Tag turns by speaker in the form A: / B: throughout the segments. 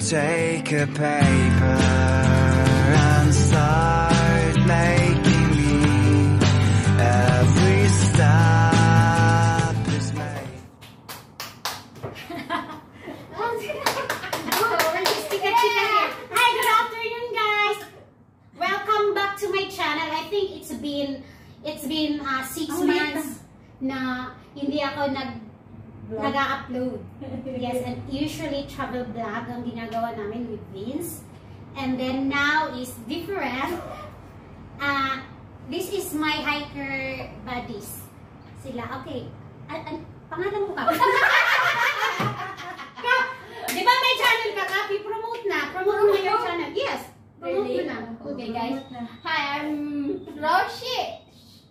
A: take a paper and start making me. Every step is made.
B: Hi, good afternoon, guys. Welcome back to my channel. I think it's been 6 months na hindi ako nag-upload. Yes, and usually travel vlog ang ginagawa namin with Vince. And then now is different. This is my hiker buddies. Sila, okay. Pangalan mo ka? Di ba may channel ka, Kapi? Promote mo your channel. Yes, promote mo na. Okay, guys. Hi, I'm Roshi.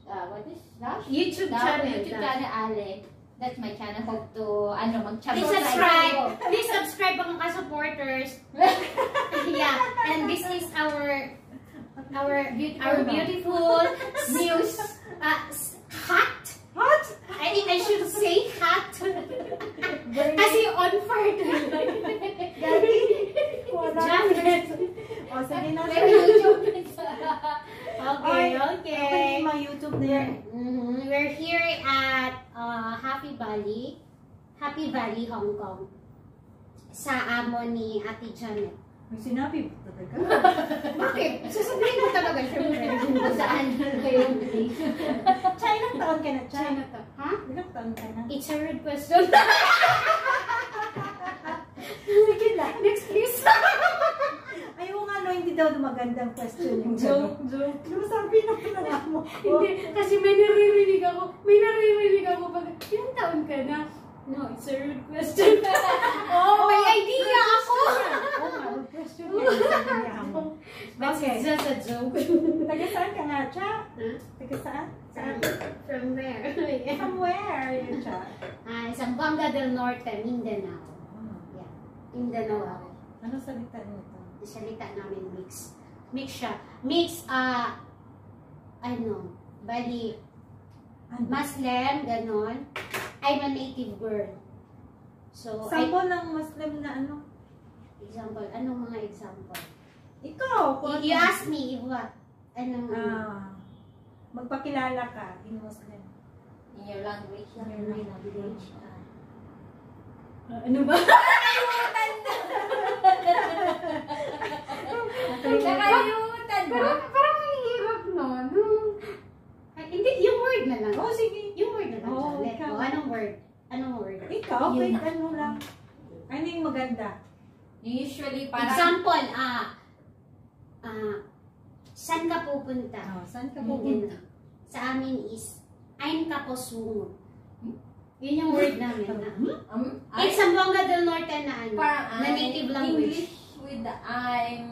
B: What is Roshi? YouTube channel, Ale. That's my channel. Hope to, mag-channel. Please subscribe mga ka-supporters. Yeah, and this is our beautiful news hat. What? I should say hat. Kasi on fire to jacket.
C: O, sige na.
B: Okay.
C: Mga YouTube na yan.
B: We're here at Happy Valley, Hong Kong. Sa amo ni Ate Janet.
C: May sinabi mo talaga.
B: Bakit? Sasabihin ko talaga, syempre. Saan kayong
C: Ilang taon ka na, China?
B: Ha?
C: Ilang taon ka na?
B: It's a rude question.
C: Sige na.
B: Next, please.
C: Ayaw nga, no, hindi daw magandang question yung joke. Sabi na ko na mo.
B: Hindi, kasi may naririnig ako pag, ilang taon ka na? No, it's a rude question. May idea ako!
C: Rude question yan.
B: But it's just a joke.
C: Taga saan ka nga, Cha? Taga saan?
B: From where?
C: From where, yun, Cha?
B: Zamboanga del Norte, Mindanao. Yeah, Mindanao ako.
C: Ano salita nito?
B: Salita namin mix. Mix siya. Bali, Muslim, ganon. I'm a native girl. So,
C: sample ng Muslim na ano?
B: Example, anong mga example?
C: Ikaw!
B: You ask me what? Anong
C: magpakilala ka in Muslim.
B: In your language.
C: Ano ba?
B: Nakalimutan ba? Parang mahihirap nun. Hindi, yung word na lang.
C: Oh, sige.
B: Yung word na lang. Anong word?
C: Ikaw, wait, ano lang. Ano yung maganda?
B: Usually, parang... Example, saan ka pupunta?
C: Saan ka pupunta?
B: Sa amin is, ayn ka po sungo. Yun yung word namin. It's Zamboanga del Norte na na native language.
D: English with the I'm.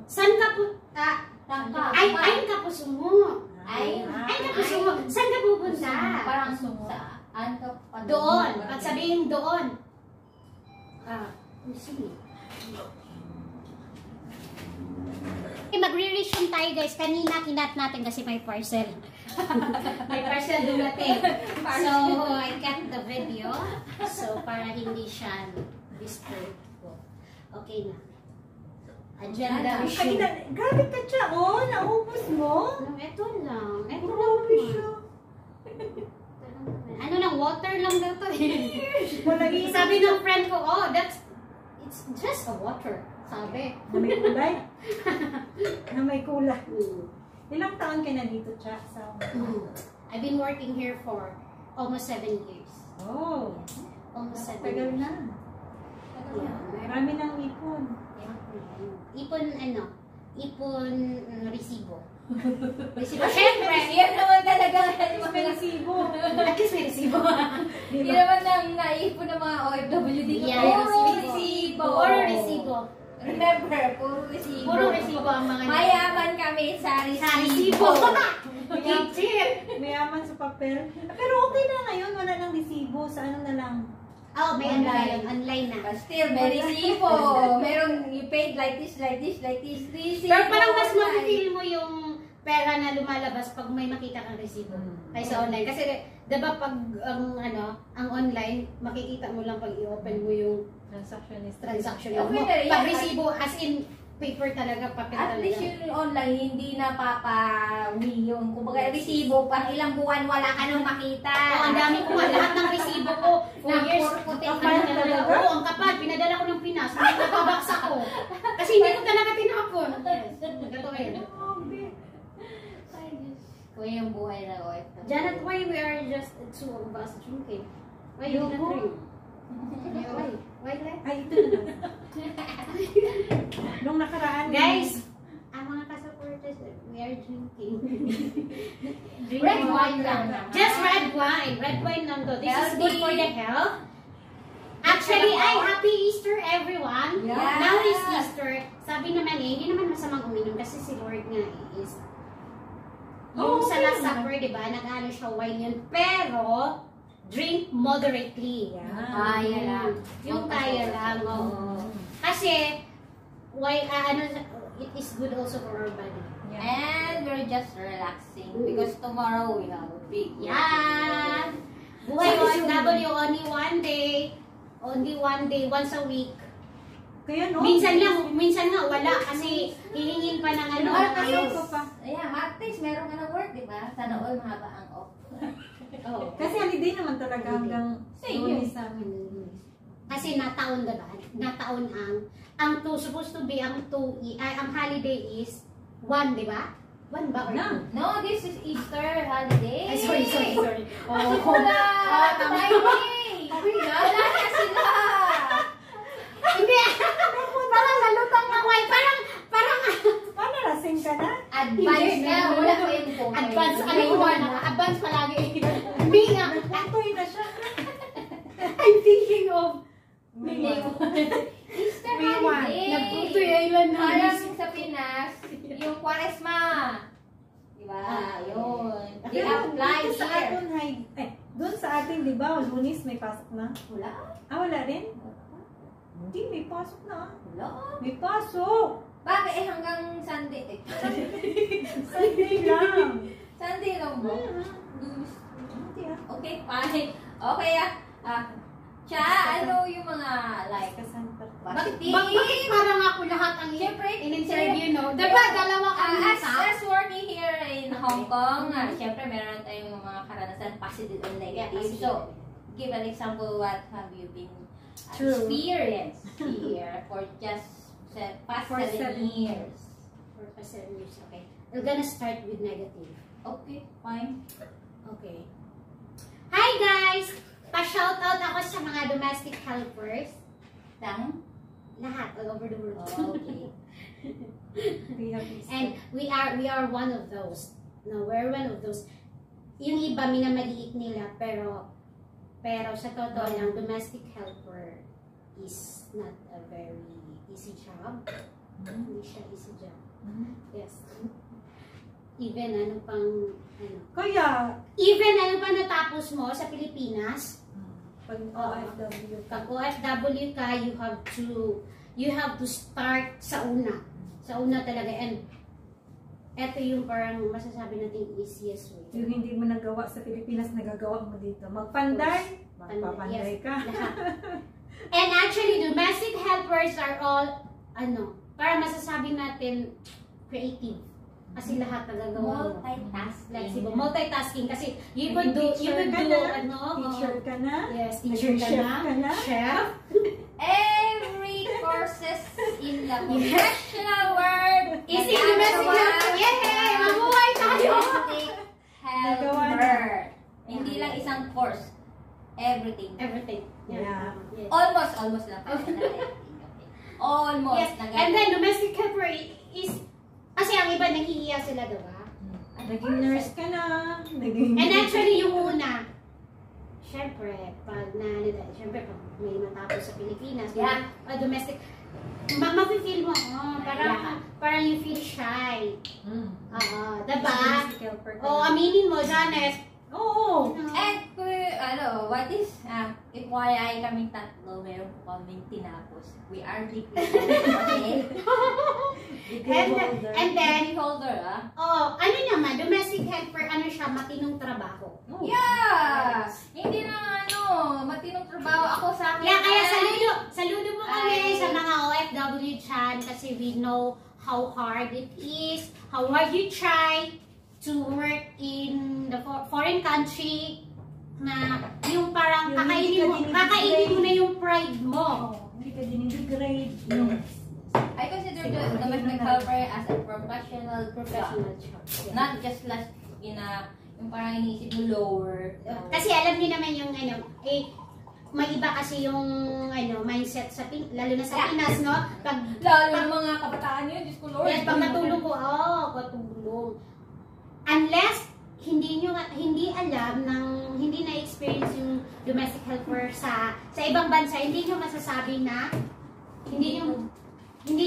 B: Saan ka pupunta? Ayn ka po sungo. Ayn ka po sungo. Saan ka pupunta?
D: Parang saan ka pa
B: doon. Pag sabihin doon. Sige. Magre-resume tayo, guys. Kanina kinat natin kasi may parcel. May parcel dumating. So, I cut the video. So, para hindi siya disturb ko. Okay na. Agenda resume.
C: Grabe ka siya, naubos mo?
B: Ito lang. Ito
C: Grabe
B: lang.
C: siya.
B: Ano lang, water lang daw to.
C: Sabi
B: ng friend ko, it's just a water. Sabi.
C: Na may kulay? Na may kulay. Ilang taon ka na dito, Cha?
B: I've been working here for almost 7 years.
C: Oh.
B: Almost 7
C: Tagal
B: years.
C: na.
B: Yeah.
C: Marami ng ipon.
B: Ipon resibo. Siyempre.
D: Yan naman talaga.
C: May resibo.
B: At least may resibo.
D: Hindi naman naipon ng mga OFW dito.
B: Yeah,
D: resibo.
B: Puro resibo.
D: Remember, puro resibo.
B: Puro resibo ang mga
D: mayaman kami sa resibo.
C: Mayaman sa papel. Pero okay na ngayon, wala nang resibo. Sa ano na lang?
B: May online na.
D: But still, may resibo. Merong you paid like this. Resibo.
B: Pero parang mas ma-feel mo yung pera na lumalabas pag may makita kang resibo kaysa online. Kasi, diba pag ang online, makikita mo lang pag i-open mo yung
C: Transactionist.
B: Transaction.
D: Okay na rin.
B: Pag resibo, as in, paper talaga, papel
D: At least
B: talaga.
D: yung online, hindi napapawi yun. Kumbaga, resibo, pang ilang buwan wala ka nang makita.
B: Oo, ang dami ko nga. Lahat ng resibo ko, 4 years.
C: Kapal talaga?
B: Oo, ang kapal. Pinadala ko ng Pinas. Nagkabaks ako. Kasi hindi ko talaga tinapon. Yes. Ganito kayo.
D: Ay, Diyos. Kung yung buhay na OFW.
B: Janet, why we are just two of us drinking? Why you not drink? Why? Why like?
C: Ay, ito na lang. Nung nakaraan.
B: Guys, ang mga ka-supporters, we are drinking.
D: Red wine lang.
B: Just red wine. Red wine lang to. This is good for the health. Actually, ay, happy Easter everyone.
D: Yeah.
B: Now is Easter. Sabi naman hindi naman masamang uminom kasi si Lord nga is yung sa Last Supper, di ba, nag-ano siya wine yun. Pero, drink moderately.
D: Ah, yan lang.
B: Yung kaya lang, oo. Kasi, why, it is good also for our body.
D: And we're just relaxing because tomorrow we have a big
B: Yan! Buhay OFW, only one day, once a week.
C: Kaya no?
B: Minsan nga wala kasi hihingin pa ng ano.
D: Martes,
C: ko pa.
D: ayan, Martes, meron ka na work, di ba? Sana all mahaba ang off.
B: Oo.
C: Kasi holiday naman talaga hanggang
D: Same.
C: Lunes sa amin.
B: Kasi nataon diba? Nataon ang supposed to be ang ang holiday is 1, di ba? 1 ba or 2?
D: No, this is Easter holiday.
B: Ay, sorry.
D: Oh, wala. Friday. Wala na sila.
B: Hindi. Parang nalutang na wine. Parang
C: Paano, lasing ka na?
D: Advance na. Wala ko yung phone.
B: advance, advance palagi. Hindi nga.
C: Patoy na siya.
B: I'm thinking of
D: Easter
C: May one.
D: holiday.
B: Nagputoy island na.
D: Parang sa Pinas, yung Kwaresma. Diba? Yun. They apply
C: dito sa
D: here.
C: atin, doon sa atin, di ba, Lunes may pasok na?
D: Wala.
C: Wala rin? Hindi, may pasok na.
D: Wala.
C: May pasok!
D: Bakit hanggang Sunday?
C: Sunday lang.
D: Sunday lang mo?
C: Hindi
D: Okay, fine. Okay, Cha, ano yung mga like,
B: Bakit parang ako lahat ang
D: Siyempre,
B: in-interview, no? Diba, dalawa kami
D: as working here in Hong Kong, siyempre meron tayong mga karanasan positive and negative.
B: Yeah,
D: So, give an example, what have you been
C: True.
D: experienced here for just past
C: For
D: 7
C: 7
D: years?
B: For 7 years, okay. We're gonna start with negative.
D: Okay, fine.
B: Okay. Hi guys! Pa-shoutout ako sa mga domestic helpers.
D: Lang?
B: Lahat, all over the world.
D: Oh, okay.
B: And we are one of those. No, we're one of those. Yung iba minamaliit nila pero sa totoo lang, domestic helper is not a very easy job. Hindi siya easy job. Yes. Even ano pang natapos mo sa Pilipinas,
C: Pag OFW ka.
B: pag OFW ka, you have to start sa una. Sa una talaga. And eto yung parang masasabi natin easiest way.
C: Yung hindi mo nagawa sa Pilipinas, nagagawa mo dito. Magpanday, magpapanday ka.
B: Lahat. And actually, domestic helpers are all, para masasabi natin, creative. Kasi lahat nagagawa mo. Flexible. Multitasking. Kasi you could do,
C: Teacher ka na.
B: Yes, teacher ka na. Chef.
D: Every courses in the professional world
B: Is it domestic helper? Yay! Mabuhay tayo!
D: domestic helper. Hindi lang isang course. Everything.
B: Everything.
C: Yeah.
B: Yes.
D: Almost lang. Almost.
B: Yes. And then domestic helper is, kasi ang iba nanghihiya sila, diba?
C: Naging nurse ka na. Naging...
B: And actually, yung una, syempre, pag may matapos sa Pilipinas,
D: Yeah.
B: Domestic, mafe-feel mo, parang you feel shy. Diba?
C: Domestic helper ka
B: O,
C: na.
B: aminin mo, Janet. Oo.
D: And what is, FYI kaming tatlo, meron po kaming tinapos. We are degree holder.
B: And then,
D: Degree holder,
B: ano naman, domestic helper, siya, matinong trabaho.
D: Yeah! Hindi na matinong trabaho ako sa akin.
B: Kaya saludo Anyway, sa mga OFW dyan, kasi we know how hard it is, how hard you try to work in the foreign country, na yung parang kakainin mo na yung pride mo.
C: Hindi ka dinidegrade.
D: I consider the domestic helper as a professional job. Not just last yung parang iniisip mo lower.
B: Kasi alam niyo naman yung may iba kasi yung mindset sa lalo na sa Pinas, no?
D: Lalo ng mga kabataan yun, Diyos ko Lord.
B: Yes, pag natulog ko, patulog. Unless hindi alam hindi na-experience yung domestic helper sa ibang bansa, hindi nyo masasabi na hindi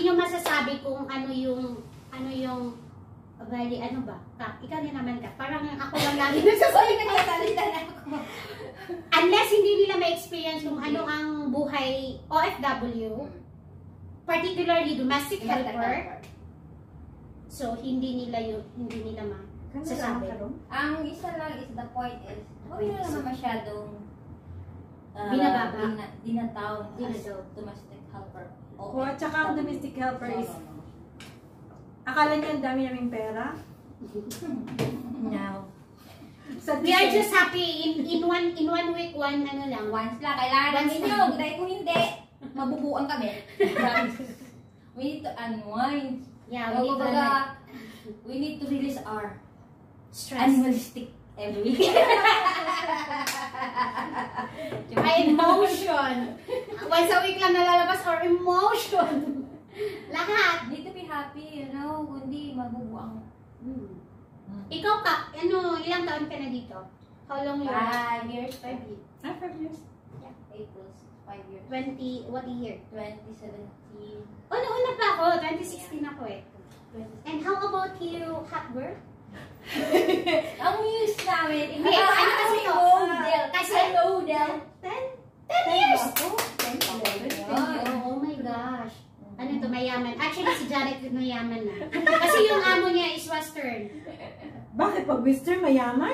B: nyo masasabi kung ano yung bali, ano ba? Ikaw din naman ka. Parang ako lang lagi nagsasabi na ako. Unless hindi nila ma-experience kung ano ang buhay OFW, particularly domestic helper, so hindi nila masasabi.
D: Ang isa lang is the point is, huwag nyo naman masyadong dinatawag as domestic helper.
C: O, at saka ang domestic helper is, akala niyo ang dami naming pera?
D: No.
B: We are just happy in one week, once lang.
D: Kailangan namin nyo. Dahil kung hindi, mabubuan kami. We need to unwind.
B: Yeah,
D: we need to release our
B: stress.
D: animalistic every week.
B: My emotion. Once a week lang nalalabas our emotion. Lahat.
D: Need to be happy, kundi mabubuang.
B: Ikaw ilang taon ka na dito? How long you
D: 5 years.
B: 5 years.
C: 5 years.
D: Yeah, 8 plus 5 years.
B: 20, what year?
D: 2017.
B: Una pa ako. 2016 ako eh. And how about you, hot girl?
D: Ang news namin.
B: Hindi, ano kasi ito? Kasi, 10 years! Oh my gosh. Ano to, mayaman. Actually, si Janet din mayaman na. Kasi yung amo niya is Western.
C: Bakit pag Western mayaman?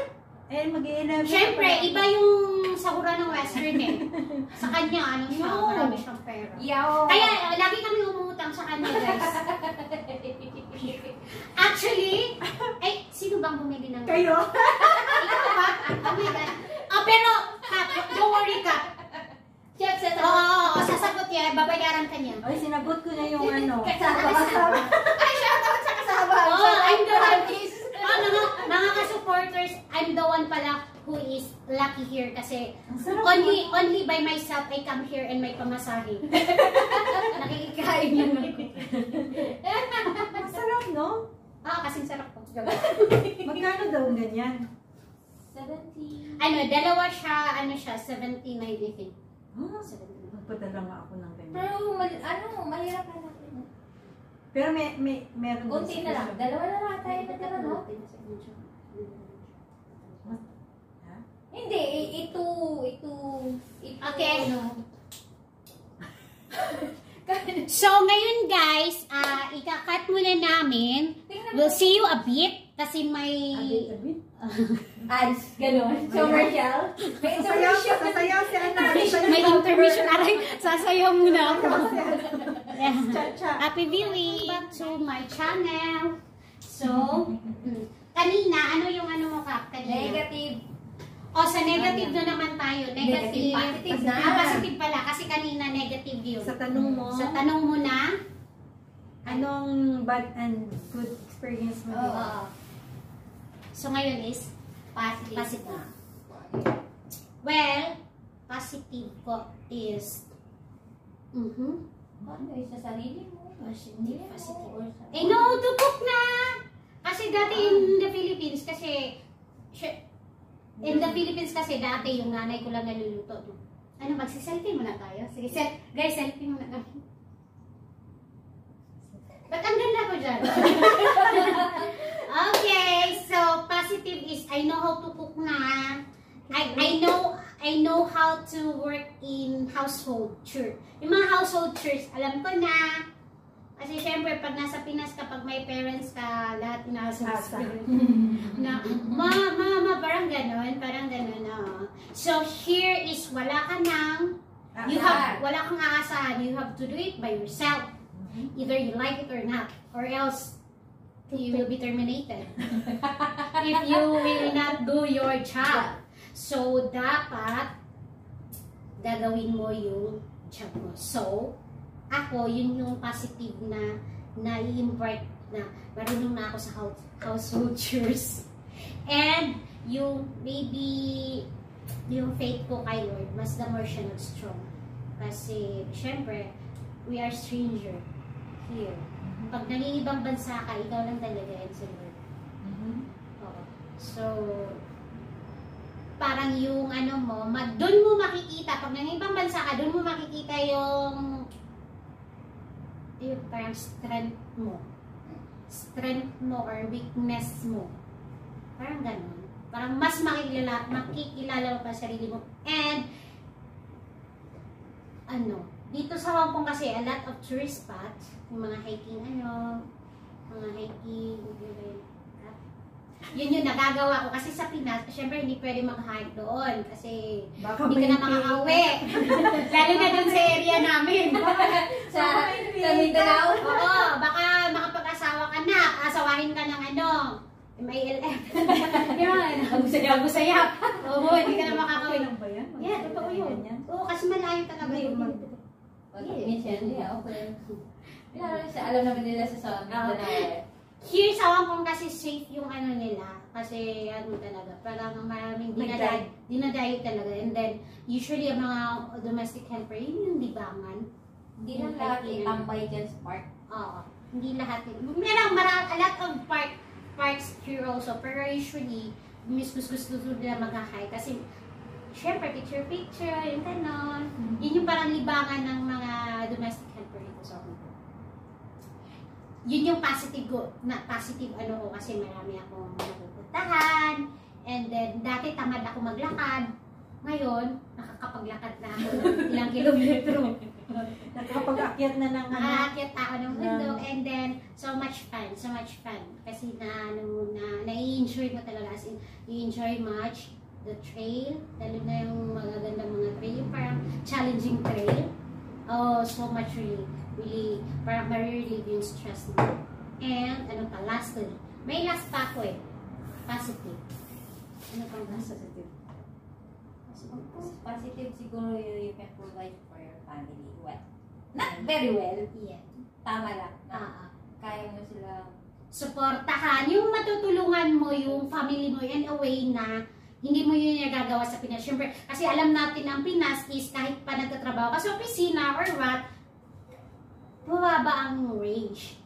C: Mag-i-11.
B: Siyempre, iba yung sahura ng Western eh. Sa kanya, marami siyang pera. Kaya, lagi kami umutang sa kanya, guys. Actually, sino bang bumili ng...
C: Kayo?
B: Ikaw ba? Oh my God. Pero, Kap, don't worry, Kap. Oo, sasagot yan. Babayaran ka niya.
C: Ay, sinagot ko na yung
B: Kasama.
D: Ay, shoutout sa kasama.
B: I'm the one. Mga ka-supporters, I'm the one pala who is lucky here kasi only by myself I come here and may pamasahe. Nakikikain lang ako.
C: Masarap, no?
B: Kasing sarap ko.
C: Magkano daw ganyan?
D: 70.
B: Dalawa siya, 70, I think.
C: Magpadala nga ako ng ganyan.
D: Pero, mahirap na natin.
C: Pero meron
D: Kunti na lang. Dalawa na lang tayo natira, no? Hindi, ito.
B: Okay. So, ngayon guys, ika-cut muna namin. We'll see you a bit kasi may...
D: Ads, gano'n. Commercial. May intermission.
C: Sasayaw si Ana.
B: May intermission. Aray, sasayaw muna ako.
C: Cha-cha.
B: Happy viewing back to my channel. So, kanina, ano yung mo, Kap? Kanina?
D: Negative.
B: Sa negative na naman tayo. Negative.
D: Positive na.
B: Positive pala. Kasi kanina negative yun.
C: Sa tanong mo
B: na,
C: anong bad and good experience mo?
B: So, ngayon is
D: Positive.
B: Well, positive ko is
D: Ano, sa sarili mo?
B: positive. No, tupok na! Kasi dati in the Philippines, dati yung nanay ko lang naluluto. Magsiselfie muna tayo? Sige, guys, selfie muna kami. Ba't ang ganda ko dyan? Okay, so positive is I know how to cook na. I know how to work in household chores. Yung mga household chores, alam ko na. Kasi syempre, pag nasa Pinas, kapag may parents ka, lahat nasa na, mama, parang ganon. So here is wala ka ng Wala kang aasahan. You have to do it by yourself. Either you like it or not. Or else, you will be terminated. If you will not do your job. So, dapat, gagawin mo yung job mo. So, ako, yun yung positive na nai-impart na marunong na ako sa household chores. And, yung maybe, yung faith ko kay Lord, mas the more siya nag-strong. Kasi, syempre, we are stranger here. Pag nangingibang bansa ka, ikaw lang talaga yan si Lord. Oo. So, parang yung ano mo, doon mo makikita, pag nangingibang bansa ka, doon mo makikita yung parang strength mo or weakness mo. Parang ganun. Parang mas makikilala mo pa sarili mo. And, dito sa Hong Kong kasi, a lot of tourist spots, yung mga hiking, yun yung nagagawa ko. Kasi sa Pinas, syempre hindi pwede mag-hike doon. Kasi
C: Baka
B: hindi ka na makakauwi. Lalo na doon sa area namin.
D: Sa Mindanao?
B: Oo, baka makapag-asawa ka na. Asawahin ka ng MILF. Yun, busayap. Oo, hindi ka na makakauwi.
C: ba yan?
B: Yeah, totoo yun. Oo, kasi malayo talaga yun.
D: Minsan, okay. Alam naman nila sa Mindanao.
B: Here sa Hong Kong kasi safe yung nila. Kasi talaga, parang maraming dinadayo talaga. And then, usually ang mga domestic helper, yun yung libangan.
D: Hindi lang lahat itambay dyan sa park.
B: Oo. Hindi lahat. Merong a lot of parks here also. Pero usually, gusto nila mag-hike. Kasi, syempre, picture, yung ganon. Yun yung parang libangan ng mga domestic helper dito sa Hong Kong. Yun yung positive ko kasi marami akong napupuntahan. And then, dati tamad ako maglakad. Ngayon, nakakapaglakad na ako ng ilang kilometro.
C: Nakakapag-akyat na ng
B: Nakaakyat ako ng bundok. And then, so much fun. Kasi na-enjoy mo talaga. As in, you enjoy much the trail. Lalo na yung magagandang mga trail. Yung parang challenging trail. Oh, so much really, parang ma-relieve yung stress mo. And, lastly, may last pa ako positive. Ano pang positive?
D: Positive siguro you can provide for your family well. Not very well.
B: Yeah.
D: Tama lang. Kaya mo sila
B: suportahan. Yung matutulungan mo yung family mo in a way na hindi mo yun nagagawa sa Pinas. Siyempre, kasi alam natin ang Pinas is kahit pa nagtatrabaho ka sa opisina or what, mababa ang wage.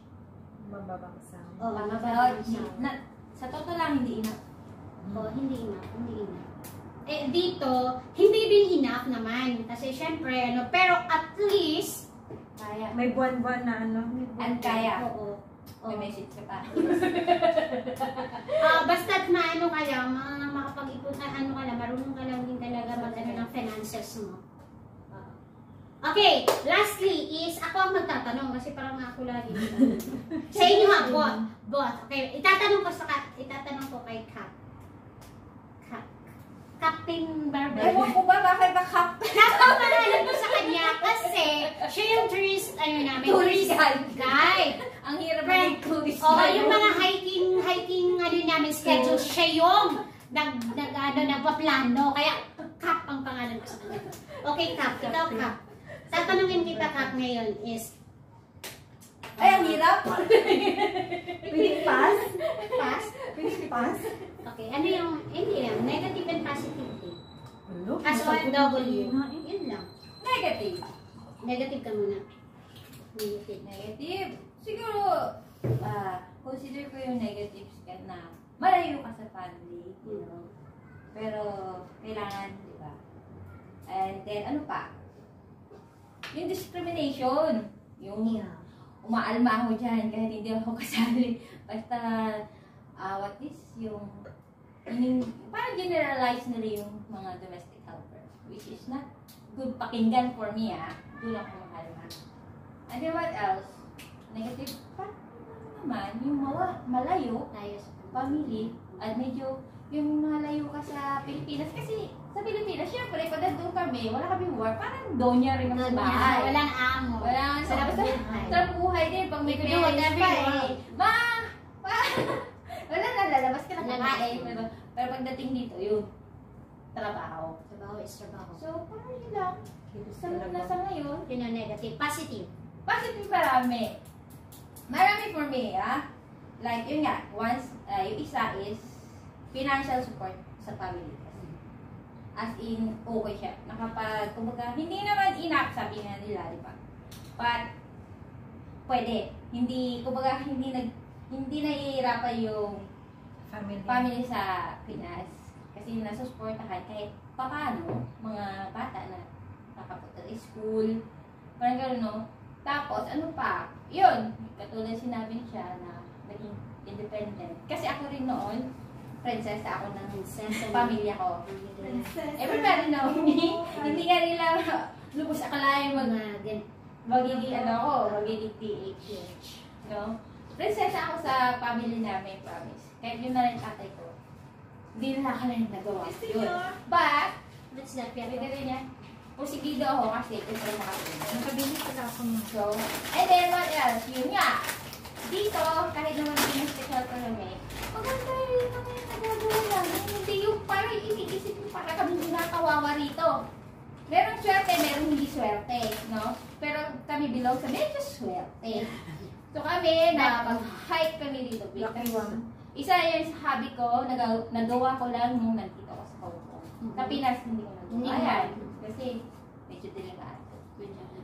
C: Mababa ka sa
B: mababa ang sound.
D: Sa totoo lang, hindi enough.
B: Hindi enough. Dito, hindi din enough naman. Kasi syempre, pero at least,
D: kaya.
C: May buwan-buwan na
D: At kaya.
B: Oo.
D: May message ka pa.
B: Basta't na ka lang, makapag-ipon, marunong ka lang din talaga ng finances mo. Okay, lastly is, ako ang magtatanong kasi parang ako lagi. Sa inyo both. Okay, itatanong ko kay Kat. Captain Barbara.
D: Ewan ko ba, bakit ba Captain?
B: Napapanalan ko sa kanya kasi siya yung tourist,
D: Tourist
B: guide.
D: Ang hirap ng tourist
B: guide. Yung mga hiking namin schedule, siya yung nagpaplano. Kaya, Cap ang pangalan ko sa kanya. Okay, Cap. Ikaw, Cap. Tatanungin kita, Cap, ngayon is,
D: ay, ang hirap!
C: Pwede pass?
B: Pass?
C: Pwede pass?
B: Okay, ano yung, hindi lang, negative and positive thing.
C: Ano?
B: As OFW, yun lang.
D: Negative.
B: Negative ka muna.
D: Negative. Siguro, consider ko yung negatives ka na malayo ka sa family, you know. Pero, kailangan, di ba? And then, ano pa? Yung discrimination. Yung umaalma ako dyan kahit hindi ako kasali. Basta, parang generalize nila yung mga domestic helper. Which is not good pakinggan for me, Doon ako makalma. And then what else? Negative pa naman, yung malayo,
B: Tayo sa
D: family, at medyo yung malayo ka sa Pilipinas kasi sa Pilipinas, syempre, pag nandun kami, wala kami work, parang donya rin ang bahay.
B: Walang amo.
D: Walang
B: Sarap
D: basta
B: buhay.
D: sarap buhay din pag may
B: You can do whatever
D: pa
B: you
D: eh.
B: want.
D: Wala na, lalabas ka na kakain. Pero pagdating dito, yun, trabaho.
B: Trabaho is trabaho.
D: So, parang yun lang. Sa ngayon,
B: Yun yung negative. Positive.
D: positive marami. Marami for me, ah. Like, yun nga, once, yung isa is financial support sa family. As in, okay siya. Kumbaga, hindi naman enough, sabi nga nila, di ba? But, pwede. Kumbaga, hindi nahihirapan yung family sa Pinas. Kasi nasusuportahan kahit paano, mga bata na nakapunta sa school, parang gano'n, no? Tapos, ano pa? Yun, katulad sinabi siya na naging independent. Kasi ako rin noon, prinsesa ako ng pamilya ko. Everybody know me. Hindi nga nila lubos akalain magiging TH. No? Prinsesa ako sa family namin, promise. Kahit yun na rin tatay ko. Hindi na akalain nagawa. Yun. But,
B: That's not fair.
D: pwede rin niya. Pusigido ako kasi ito yung nakapin.
C: Nakabili pala ako ng
D: So, and then what else? Yun nga. Dito, kahit naman hindi na special economy, maganda rin naman yung nagagawa namin. Hindi yung parang iniisip yung para kami ginakawawa rito. Merong swerte, merong hindi swerte, no? Pero kami belong sa medyo swerte. So kami, pag-hike kami dito. Isa yun sa hobby ko, nagawa ko lang nung nandito ako sa Hong Kong. Sa Pinas, hindi ko nagawa. Ayan, kasi medyo delikado.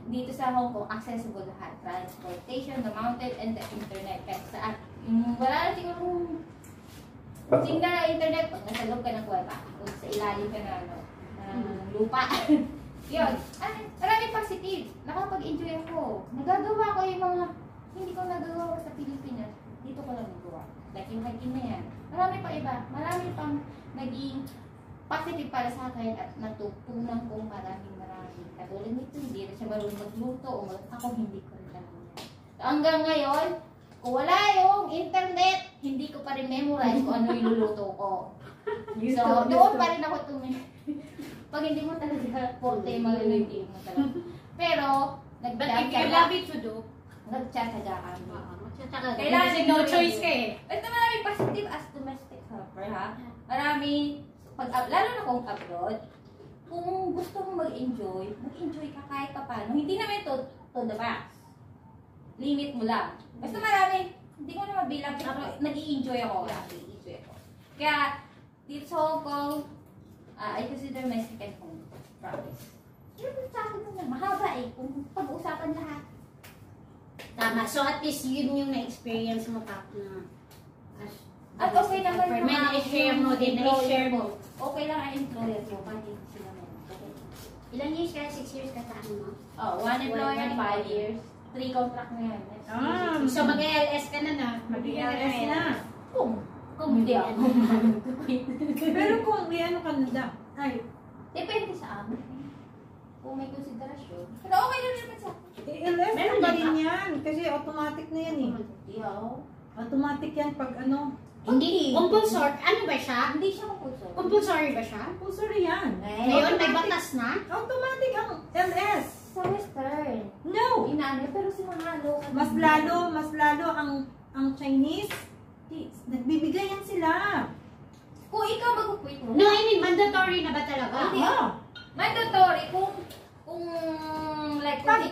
D: Dito sa Hong Kong, accessible lahat. Transportation, the mountain, and the internet. Kahit saan. Wala na siguro signal na internet pag nasa loob ka ng kuweba. Kung sa ilalim ka na, lupa. Yun. Maraming positive. Nakapag-enjoy ako. Nagagawa ko yung mga hindi ko nagagawa sa Pilipinas. Dito ko lang nagawa. Like yung hiking na yan. Marami pa iba. Marami pang naging positive para sa akin at natutunan kong maraming. Katulad nito, hindi rin siya marunong magluto o ako hindi ko rin alam yan. So, hanggang ngayon, kung wala yung internet, hindi ko pa rin memorize kung ano yung luluto ko. So, doon pa rin ako pag hindi mo talaga forte yung mga hindi mo talaga. Pero,
B: But if you love it to do,
D: nagtsatsaga kami.
B: kailangan
D: Kasi
B: no choice ka eh.
D: Basta maraming positive as domestic helper, ha? Marami, lalo na kung abroad, kung gusto mong mag-enjoy ka kahit pa paano. Hindi naman to the max. Limit mo lang. Basta marami, hindi ko na mabilang, nag-i-enjoy ako. Kaya, dito sa Hong Kong, I consider my second home. Promise. Yun, sa akin na mahaba eh, kung pag-uusapan lahat.
B: Tama. So at least yun yung na-experience mo, Kap, na
D: At okay naman yung
B: i-share mo din, i-share mo.
D: Okay lang ang employer ko, kahit hindi sila meron. Okay.
B: Ilang years ka? 6 years ka sa ano mo?
D: Oh, one employer, 5 years. 3 contract na yan.
B: So mag-ALS ka na.
C: Mag-IRS na.
D: Kung hindi ako.
C: Pero kung ano ka na daw, ay,
D: Depende sa amin. Kung may konsiderasyon. Pero okay lang naman sa akin.
C: ALS
B: Meron
C: pa
B: din
C: rin
B: ba?
C: yan. Kasi automatic na yan eh. Automatic yan pag ano.
B: Hindi. Compulsory. Ano ba siya?
D: Hindi siya compulsory.
B: Compulsory ba siya?
C: Compulsory yan.
B: Ngayon may batas na?
C: Automatic ang LS.
D: Sa Western.
C: No.
D: Inaano, pero si mga local.
C: Mas lalo ang Chinese. Nagbibigay yan sila.
D: Kung ikaw mag-quit mo.
B: No, I mean, mandatory na ba talaga?
D: Hindi. Mandatory kung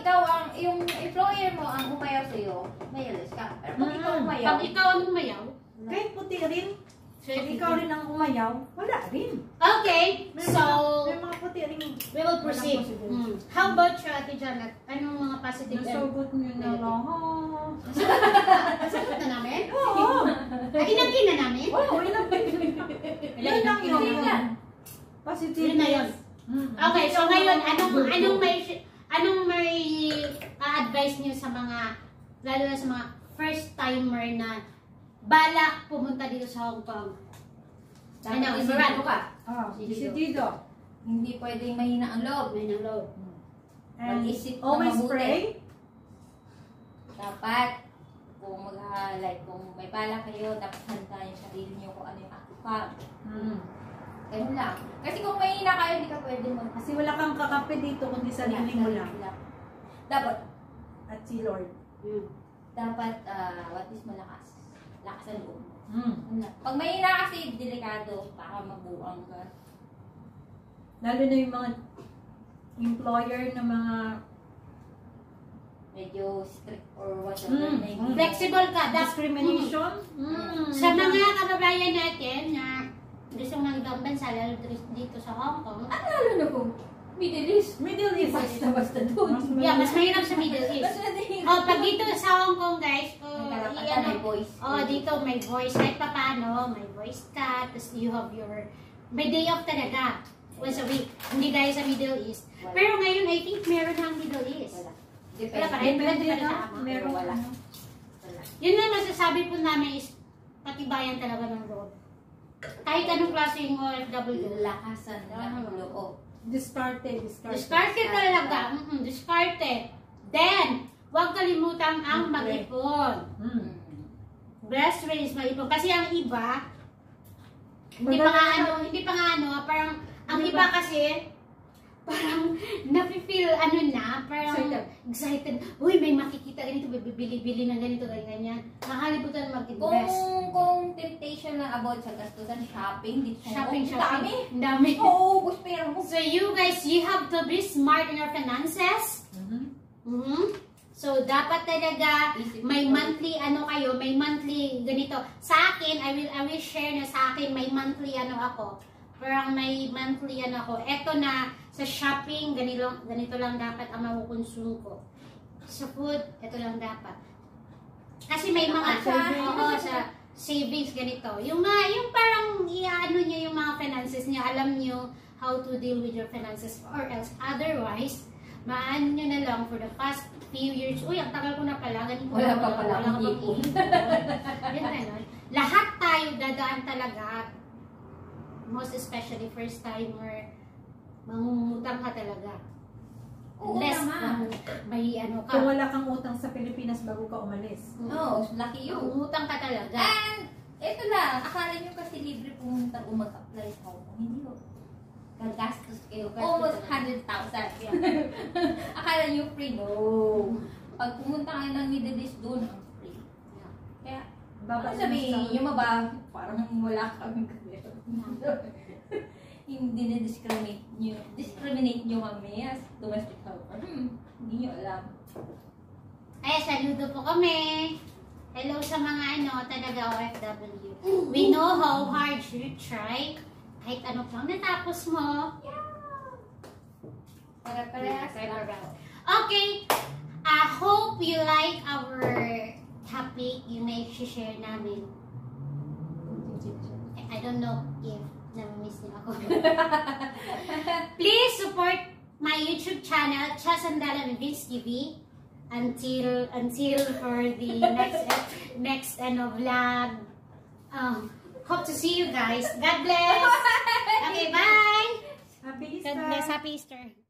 D: ikaw ang, yung employer mo ang umayaw sa'yo, may alis ka. Pero kung ikaw umayaw,
B: Pag ikaw ang umayaw,
C: Kahit puti rin. Kung ikaw rin ang umayaw, wala rin.
B: okay, so
C: May mga puti rin.
B: we will proceed.
C: Walang possible.
B: How about you, Ate Janet? Anong mga positive?
C: Nasugot nyo na lang.
B: Nasagot na namin?
C: Oo.
B: Ay, inangkin na namin?
C: Oo, ilang Yun lang yun.
D: Yun lang.
C: Positive.
B: Yun na yun. Okay, so ngayon, anong may advice niyo sa mga, lalo na sa mga first timer na balak pumunta dito sa Hong Kong?
D: Ano, ibarado ka.
C: Decidido.
D: Hindi pwedeng mahina ang loob.
B: May nang load.
C: And
D: Mag-isip na
C: always
D: mabuti.
C: pray.
D: Dapat, kung kung may bala kayo, dapat handa yung sarili niyo kung ano yung outcome. Ganun lang. Kasi kung mahina kayo, hindi ka pwede
C: Kasi wala kang kakape dito, kundi sarili mo lang.
D: Dapat,
C: At si Lord.
D: dapat, what is malakas? Lakas ang loob mo.
C: Mm.
D: Pag mahina kasi, delikado, baka mabuang ka.
C: Lalo na yung mga employer na mga
D: Medyo strict or whatever.
B: Flexible ka.
C: discrimination.
B: Sa mga kababayan natin na gusto ng ibang bansa, lalo dito sa Hong Kong.
D: Lalo na kung Middle East.
C: Middle East.
D: Basta doon.
B: Yeah, mas mahirap sa Middle East. Pag dito sa Hong Kong, guys,
D: may voice.
B: dito may voice. Kahit pa paano, may voice ka, tapos you have your, may day off talaga. Once a week. Hindi gaya sa Middle East. Pero ngayon, I think meron ng Middle East. Wala pa rin. Depende sa ama.
C: Meron
D: wala.
B: Yun na masasabi po namin is patibayan talaga ng loob. Kahit anong klase yung OFW.
D: Lakasan ng loob.
C: Discarded.
B: Discarded talaga. Discarded. Then, huwag kalimutan ang mag-ipon. Best way is mag-ipon. Kasi ang iba, hindi pa nga ano, parang, ang iba kasi, parang nafe-feel parang excited. Uy, may makikita ganito, bibili-bili ng ganito, ganyan. Nakalimutan mag-invest.
D: Kung temptation lang about sa gastusan, shopping, dito
B: Shopping.
D: Dami.
B: Ang dami.
D: Oo, gusto pera mo.
B: So you guys, you have to be smart in your finances. So dapat talaga may monthly kayo, may monthly ganito. Sa akin, I will share na sa akin may monthly ako. Parang may monthly ako. Eto na sa shopping, ganito lang dapat ang makukonsume ko. Sa food, ito lang dapat. Kasi may mga sa savings ganito. Yung parang iano niyo yung mga finances niyo, alam niyo how to deal with your finances, or else otherwise maano nyo na lang for the past few years. Uy, ang tagal ko na pala. Ganito
D: Wala pa pala akong ipon.
B: Lahat tayo dadaan talaga. Most especially first timer, mangungutang ka talaga. Unless may ka.
C: Kung wala kang utang sa Pilipinas bago ka umalis.
D: Oo, lucky you.
B: Mangungutang ka talaga.
D: And, ito lang, akala nyo kasi libre pumunta o mag-apply sa Hong Kong. Hindi yun. Gagastos kayo. Almost 100,000. Akala nyo free. No. Pag pumunta kayo ng Middle East, doon ang free. Kaya, ano sabihin nyo ba, parang wala kami kasi. Hindi na-discriminate nyo kami as domestic helper. Hindi nyo alam.
B: Ay, saludo po kami. Hello sa mga talaga OFW. We know how hard you try. Kahit ano pang natapos mo.
D: Para-parehas lang.
B: Okay. I hope you like our topic yung na-share namin. I don't know if na-miss niyo ako. Please support my YouTube channel, Cha Sandalan and Vince TV, until for the next vlog. Hope to see you guys. God bless. Okay, bye.
C: Happy Easter.
B: God bless. Happy Easter.